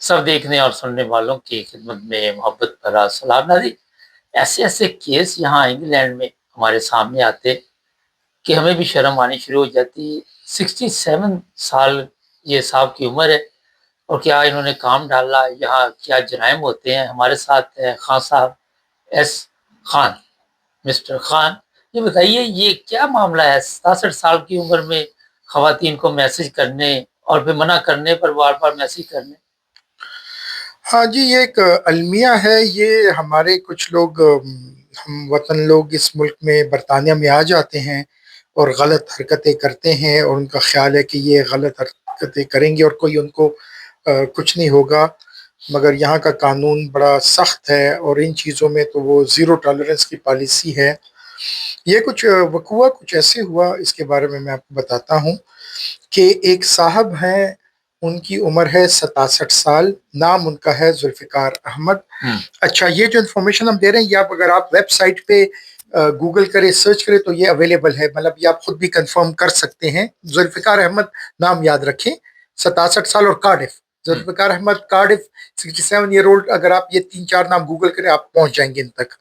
سب دیکھنے اور سننے والوں کی خدمت میں محبت بھرا سلام نازی۔ ایسے ایسے کیس یہاں انگلینڈ میں ہمارے سامنے آتے کہ ہمیں بھی شرم آنی شروع ہو جاتی۔ 67 سال یہ صاحب کی عمر ہے، اور کیا انہوں نے کام ڈالا، یہاں کیا جرائم ہوتے ہیں۔ ہمارے ساتھ ہے خان صاحب، ایس خان، مسٹر خان۔ یہ بتائیے یہ کیا معاملہ ہے؟ 67 سال کی عمر میں خواتین کو میسج کرنے اور پھر منع کرنے پر بار بار میسج کرنے۔ ہاں جی، یہ ایک المیہ ہے۔ یہ ہمارے کچھ لوگ ہم وطن لوگ اس ملک میں برطانیہ میں آ جاتے ہیں اور غلط حرکتیں کرتے ہیں، اور ان کا خیال ہے کہ یہ غلط حرکتیں کریں گے اور کوئی ان کو کچھ نہیں ہوگا، مگر یہاں کا قانون بڑا سخت ہے اور ان چیزوں میں تو وہ زیرو ٹالرنس کی پالیسی ہے۔ یہ کچھ وقوع کچھ ایسے ہوا، اس کے بارے میں آپ کو بتاتا ہوں کہ ایک صاحب ہیں، ان کی عمر ہے 67 سال، نام ان کا ہے ذوالفقار احمد۔ اچھا، یہ جو انفارمیشن ہم دے رہے ہیں، یہ اگر آپ ویب سائٹ پہ گوگل کرے، سرچ کرے تو یہ اویلیبل ہے، مطلب یہ آپ خود بھی کنفرم کر سکتے ہیں۔ ذوالفقار احمد نام یاد رکھیں، 67 سال، اور Cardiff, Zulfiqar Ahmed Cardiff, 67 year old. اگر آپ یہ 3 4 نام گوگل کریں آپ پہنچ جائیں گے ان تک۔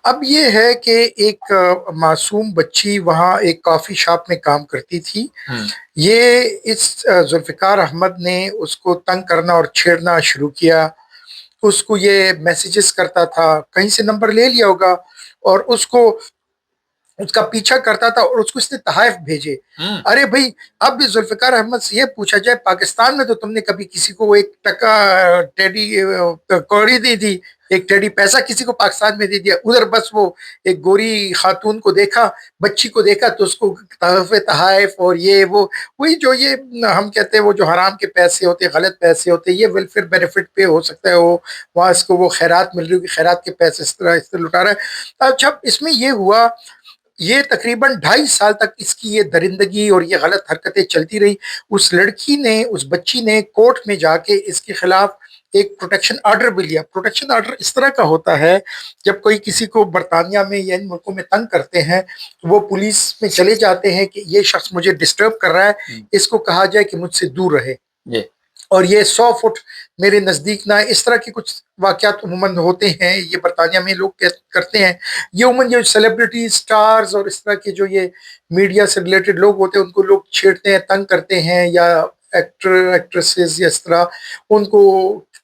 اب یہ ہے کہ ایک معصوم بچی وہاں ایک کافی شاپ میں کام کرتی تھی۔ یہ اس ذوالفقار احمد نے اس کو تنگ کرنا اور چھیڑنا شروع کیا۔ اس کو یہ میسیجز کرتا تھا، کہیں سے نمبر لے لیا ہوگا، اور اس کو اس کا پیچھا کرتا تھا، اور اس کو اس نے تحائف بھیجے۔ ارے بھائی، اب بھی ذوالفقار احمد سے یہ پوچھا جائے، پاکستان میں تو تم نے کبھی کسی کو ایک ٹکا ٹیڈی کوڑی دی تھی، ایک ٹیڈی پیسہ کسی کو پاکستان میں دے دیا؟ ادھر بس وہ ایک گوری خاتون کو دیکھا، بچی کو دیکھا تو اس کو تحائف اور یہ وہ، وہی جو یہ ہم کہتے ہیں وہ جو حرام کے پیسے ہوتے، غلط پیسے ہوتے، یہ ویلفیئر بینیفٹ پہ ہو سکتا ہے وہ وہاں اس کو وہ خیرات مل رہی ہوگی، خیرات کے پیسے اس طرح لٹا رہا ہے۔ اچھا، اس میں یہ ہوا، یہ تقریباً 2.5 سال تک اس کی یہ درندگی اور یہ غلط حرکتیں چلتی رہی۔ اس لڑکی نے، اس بچی نے کورٹ میں جا کے اس کے خلاف ایک پروٹیکشن آرڈر بھی لیا۔ پروٹیکشن آرڈر اس طرح کا ہوتا ہے، جب کوئی کسی کو برطانیہ میں یا ان ملکوں میں تنگ کرتے ہیں تو وہ پولیس میں چلے جاتے ہیں کہ یہ شخص مجھے ڈسٹرب کر رہا ہے، اس کو کہا جائے کہ مجھ سے دور رہے، اور یہ 100 فٹ میرے نزدیک نہ آئے۔ اس طرح کے کچھ واقعات عموماً ہوتے ہیں، یہ برطانیہ میں لوگ کرتے ہیں۔ یہ عموماً جو سیلیبریٹی سٹارز اور اس طرح کے جو یہ میڈیا سے ریلیٹڈ لوگ ہوتے ہیں ان کو لوگ چھیڑتے ہیں، تنگ کرتے ہیں، یا ایکٹر ایکٹریسز یا اس طرح ان کو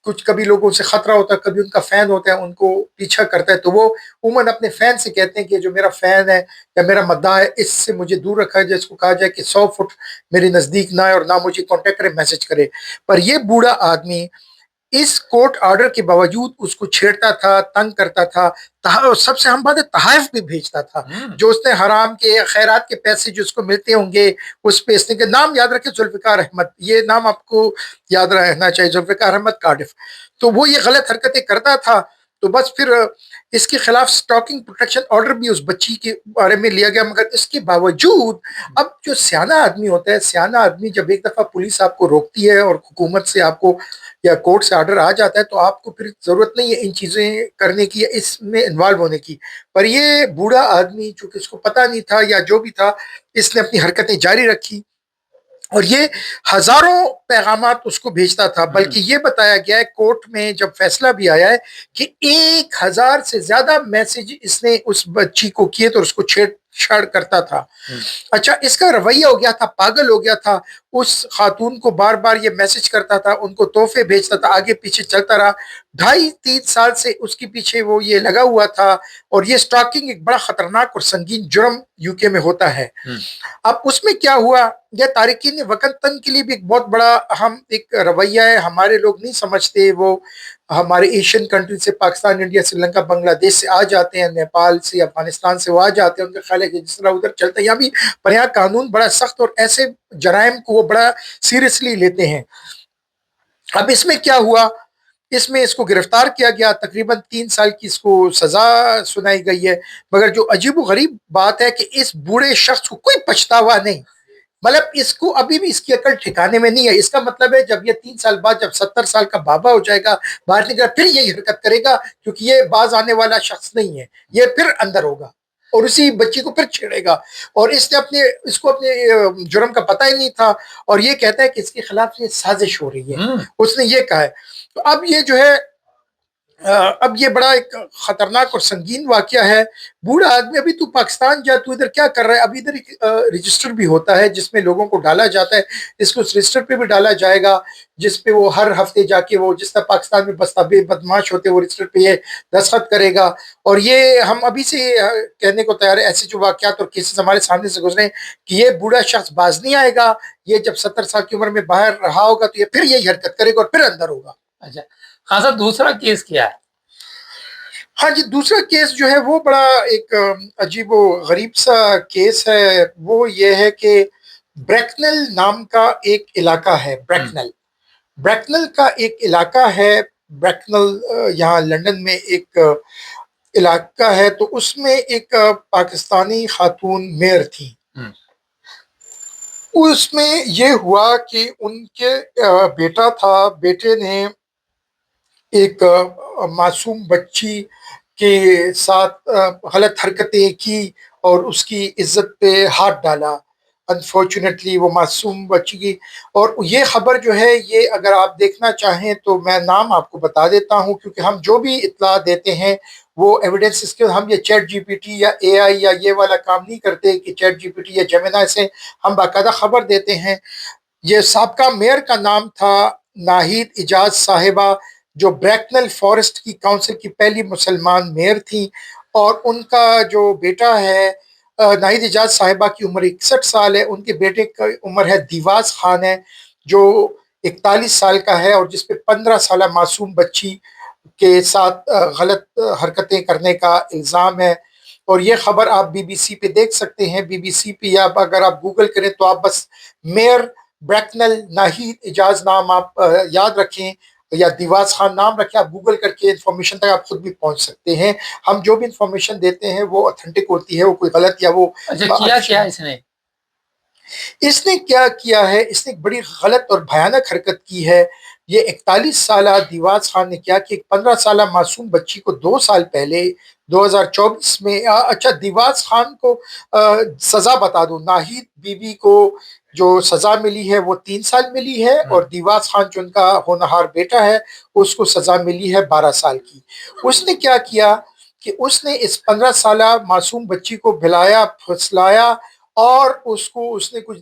کچھ کبھی لوگوں سے خطرہ ہوتا ہے، کبھی ان کا فین ہوتا ہے ان کو پیچھا کرتا ہے، تو وہ عموماً اپنے فین سے کہتے ہیں کہ جو میرا فین ہے یا میرا مداح ہے اس سے مجھے دور رکھا جائے، اس کو کہا جائے کہ 100 فٹ میرے نزدیک نہ آئے اور نہ مجھے کانٹیکٹ کرے، میسج کرے۔ پر یہ بوڑھا آدمی اس کورٹ آرڈر کے باوجود اس کو چھیڑتا تھا، تنگ کرتا تھا، سب سے اہم بات ہے تحائف بھی بھیجتا تھا، جو اس نے حرام کے خیرات کے پیسے جو اس کو ملتے ہوں گے اس پہ اس نے کہ نام یاد رکھے ذوالفقار احمد، یہ نام آپ کو یاد رہنا چاہیے، ذوالفقار احمد کارڈف۔ تو وہ یہ غلط حرکتیں کرتا تھا، تو بس پھر اس کے خلاف سٹاکنگ پروٹیکشن آرڈر بھی اس بچی کے بارے میں لیا گیا، مگر اس کے باوجود اب جو سیانہ آدمی ہوتا ہے، سیانہ آدمی جب ایک دفعہ پولیس آپ کو روکتی ہے اور حکومت سے آپ کو یا کورٹ سے آرڈر آ جاتا ہے تو آپ کو پھر ضرورت نہیں ہے ان چیزیں کرنے کی یا اس میں انوالو ہونے کی۔ پر یہ بوڑھا آدمی چونکہ اس کو پتہ نہیں تھا یا جو بھی تھا، اس نے اپنی حرکتیں جاری رکھی، اور یہ ہزاروں پیغامات اس کو بھیجتا تھا، بلکہ یہ بتایا گیا ہے کورٹ میں جب فیصلہ بھی آیا ہے کہ 1,000 سے زیادہ میسج اس نے اس بچی کو کیے تو اس کو چھیڑ چھاڑ کرتا تھا۔ اچھا، اس کا رویہ ہو گیا تھا، پاگل ہو گیا تھا، اس خاتون کو بار بار یہ میسج کرتا تھا، ان کو تحفے بھیجتا تھا، آگے پیچھے چلتا رہا۔ 2.5 3 سال سے اس کے پیچھے وہ یہ لگا ہوا تھا، اور یہ سٹاکنگ ایک بڑا خطرناک اور سنگین جرم یو کے میں ہوتا ہے۔ اب اس میں کیا ہوا، یہ تارکین وطن کے لیے بھی ایک بہت بڑا اہم ایک رویہ ہے، ہمارے لوگ نہیں سمجھتے، وہ ہمارے ایشین کنٹری سے، پاکستان، انڈیا، سری لنکا، بنگلہ دیش سے آ جاتے ہیں، نیپال سے، افغانستان سے وہ آ جاتے ہیں، ان کا خیال ہے کہ جس طرح ادھر چلتا ہے یہاں بھی، پر یہاں قانون بڑا سخت اور ایسے جرائم کو وہ بڑا سیریسلی لیتے ہیں۔ اب اس میں کیا ہوا، اس میں اس کو گرفتار کیا گیا، تقریباً 3 سال کی اس کو سزا سنائی گئی ہے، مگر جو عجیب و غریب بات ہے کہ اس بوڑھے شخص کو کوئی پچھتاوا نہیں، مطلب اس کو ابھی بھی اس کی عقل ٹھکانے میں نہیں ہے۔ اس کا مطلب ہے جب یہ 3 سال بعد جب 70 سال کا بابا ہو جائے گا، باہر نکلا، پھر یہی حرکت کرے گا، کیونکہ یہ باز آنے والا شخص نہیں ہے، یہ پھر اندر ہوگا۔ اور اسی بچی کو پھر چھیڑے گا، اور اس کو اپنے جرم کا پتہ ہی نہیں تھا، اور یہ کہتا ہے کہ اس کے خلاف یہ سازش ہو رہی ہے، اس نے یہ کہا ہے۔ تو اب یہ جو ہے اب یہ بڑا ایک خطرناک اور سنگین واقعہ ہے۔ بوڑھا آدمی، ابھی تو پاکستان جا، تو ادھر کیا کر رہا ہے؟ ابھی ادھر ایک رجسٹر بھی ہوتا ہے جس میں لوگوں کو ڈالا جاتا ہے، اس کو اس رجسٹر پہ بھی ڈالا جائے گا، جس پہ وہ ہر ہفتے جا کے وہ جس طرح پاکستان میں بستابے بدماش ہوتے ہیں، وہ رجسٹر پہ یہ دستخط کرے گا۔ اور یہ ہم ابھی سے کہنے کو تیار ہے، ایسے جو واقعات اور کیسز ہمارے سامنے سے گزرے کہ یہ بوڑھا شخص باز نہیں آئے گا، یہ جب 70 سال کی عمر میں باہر رہا ہوگا تو یہ پھر یہی حرکت کرے گا اور پھر اندر ہوگا۔ اچھا خان صاحب، دوسرا کیس کیا ہے؟ ہاں جی، دوسرا کیس جو ہے وہ بڑا ایک عجیب و غریب سا کیس ہے۔ وہ یہ ہے کہ بریکنل نام کا ایک علاقہ ہے، بریکنل کا ایک علاقہ ہے، بریکنل یہاں لندن میں ایک علاقہ ہے، تو اس میں ایک پاکستانی خاتون میئر تھی۔ اس میں یہ ہوا کہ ان کے بیٹا تھا، بیٹے نے ایک معصوم بچی کے ساتھ غلط حرکتیں کی اور اس کی عزت پہ ہاتھ ڈالا۔ انفارچونیٹلی وہ معصوم بچی کی، اور یہ خبر جو ہے، یہ اگر آپ دیکھنا چاہیں تو میں نام آپ کو بتا دیتا ہوں، کیونکہ ہم جو بھی اطلاع دیتے ہیں وہ ایویڈنس اس کے، ہم یہ چیٹ جی پی ٹی یا اے آئی یا یہ والا کام نہیں کرتے کہ چیٹ جی پی ٹی یا جیمینائی سے، ہم باقاعدہ خبر دیتے ہیں۔ یہ سابقہ میئر کا نام تھا ناہید اجاز صاحبہ، جو بریکنل فارسٹ کی کونسل کی پہلی مسلمان میئر تھیں، اور ان کا جو بیٹا ہے ناہید اجاز صاحبہ کی عمر 61 سال ہے، ان کے بیٹے کی عمر ہے دیواز خان ہے جو 41 سال کا ہے، اور جس پہ 15 سالہ معصوم بچی کے ساتھ غلط حرکتیں کرنے کا الزام ہے۔ اور یہ خبر آپ بی بی سی پہ دیکھ سکتے ہیں، بی بی سی پہ، یا اگر آپ گوگل کریں تو آپ بس میئر بریکنل ناہید اجاز نام آپ یاد رکھیں، یا دیواز خان نام رکھیں، آپ گوگل کر کے انفارمیشن تک آپ خود بھی پہنچ سکتے ہیں۔ ہم جو بھی انفارمیشن دیتے ہیں وہ اتھینٹک ہوتی ہے، وہ کوئی غلط یا وہ اچھا کیا کیا اس نے کیا کیا ہے؟ اس نے ایک بڑی غلط اور بھیانک حرکت کی ہے۔ یہ 41 سالہ دیواز خان نے کیا کہ ایک 15 سالہ معصوم بچی کو 2 سال پہلے 2024 میں، اچھا دیواز خان کو سزا بتا دوں، ناہید بی بی کو جو سزا ملی ہے وہ 3 سال ملی ہے، اور دیواز خان جو ان کا ہونہار بیٹا ہے اس کو سزا ملی ہے 12 سال کی۔ اس نے کیا کیا کہ اس نے اس 15 سالہ معصوم بچی کو بھلایا، پھسلایا، اور اس نے کچھ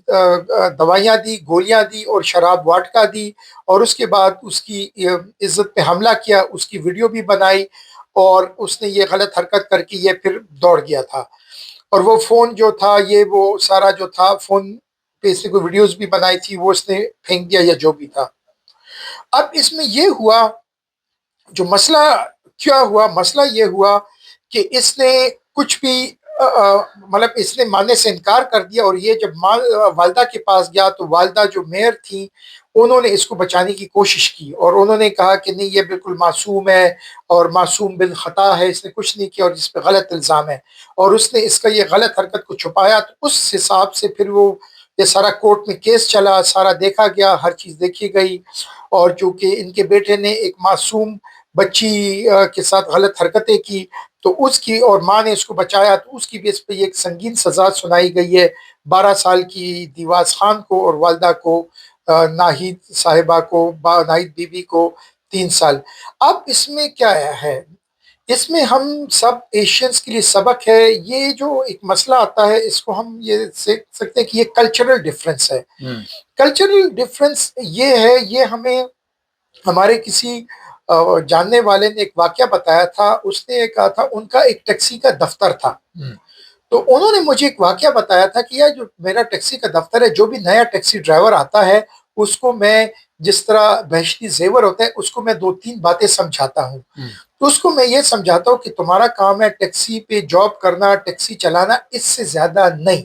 دوائیاں دی، گولیاں دی اور شراب واٹکا دی، اور اس کے بعد اس کی عزت پہ حملہ کیا، اس کی ویڈیو بھی بنائی، اور اس نے یہ غلط حرکت کر کے یہ پھر دوڑ گیا تھا۔ اور وہ فون جو تھا، یہ وہ سارا جو تھا فون پہ اس نے کوئی ویڈیوز بھی بنائی تھی، وہ اس نے پھینک دیا یا جو بھی تھا۔ اب اس میں یہ ہوا، جو مسئلہ کیا ہوا، مسئلہ یہ ہوا کہ اس نے کچھ بھی مطلب اس نے ماننے سے انکار کر دیا، اور یہ جب والدہ کے پاس گیا تو والدہ جو میئر تھی انہوں نے اس کو بچانے کی کوشش کی، اور انہوں نے کہا کہ نہیں یہ بالکل معصوم ہے اور معصوم بالخطا ہے، اس نے کچھ نہیں کیا اور اس پہ غلط الزام ہے، اور اس نے اس کا یہ غلط حرکت کو چھپایا۔ تو اس حساب سے پھر وہ یہ سارا کورٹ میں کیس چلا، سارا دیکھا گیا، ہر چیز دیکھی گئی، اور چونکہ ان کے بیٹے نے ایک معصوم بچی کے ساتھ غلط حرکتیں کی تو اس کی، اور ماں نے اس کو بچایا، تو اس کی بھی اس پہ ایک سنگین سزا سنائی گئی ہے، 12 سال کی دیواز خان کو، اور والدہ کو ناہید صاحبہ کو، ناہید بی بی کو 3 سال۔ اب اس میں کیا ہے، اس میں ہم سب ایشینز کے لیے سبق ہے۔ یہ جو ایک مسئلہ آتا ہے اس کو ہم یہ سیکھ سکتے ہیں کہ یہ کلچرل ڈیفرنس ہے۔ کلچرل ڈیفرنس یہ ہے، یہ ہمیں ہمارے کسی جاننے والے نے ایک واقعہ بتایا تھا، اس نے کہا تھا ان کا ایک ٹیکسی کا دفتر تھا، تو انہوں نے مجھے ایک واقعہ بتایا تھا کہ یار جو میرا ٹیکسی کا دفتر ہے، جو بھی نیا ٹیکسی ڈرائیور آتا ہے اس کو میں جس طرح بہشتی زیور ہوتا ہے اس کو میں 2-3 باتیں سمجھاتا ہوں، تو اس کو میں یہ سمجھاتا ہوں کہ تمہارا کام ہے ٹیکسی پہ جاب کرنا، ٹیکسی چلانا، اس سے زیادہ نہیں،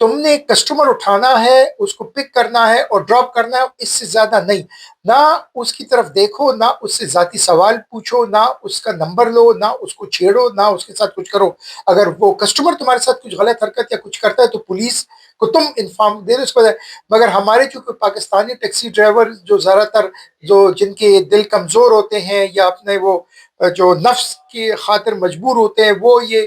تم نے کسٹمر اٹھانا ہے، اس کو پک کرنا ہے اور ڈراپ کرنا ہے، اس سے زیادہ نہیں، نہ اس کی طرف دیکھو، نہ اس سے ذاتی سوال پوچھو، نہ اس کا نمبر لو، نہ اس کو چھیڑو، نہ اس کے ساتھ کچھ کرو۔ اگر وہ کسٹمر تمہارے ساتھ کچھ غلط حرکت یا کچھ کرتا ہے تو پولیس کو تم انفارم دے دو اس کو۔ مگر ہمارے جو پاکستانی ٹیکسی ڈرائیور جو زیادہ تر جو جن کے دل کمزور ہوتے ہیں یا اپنے وہ جو نفس کی خاطر مجبور ہوتے ہیں، وہ یہ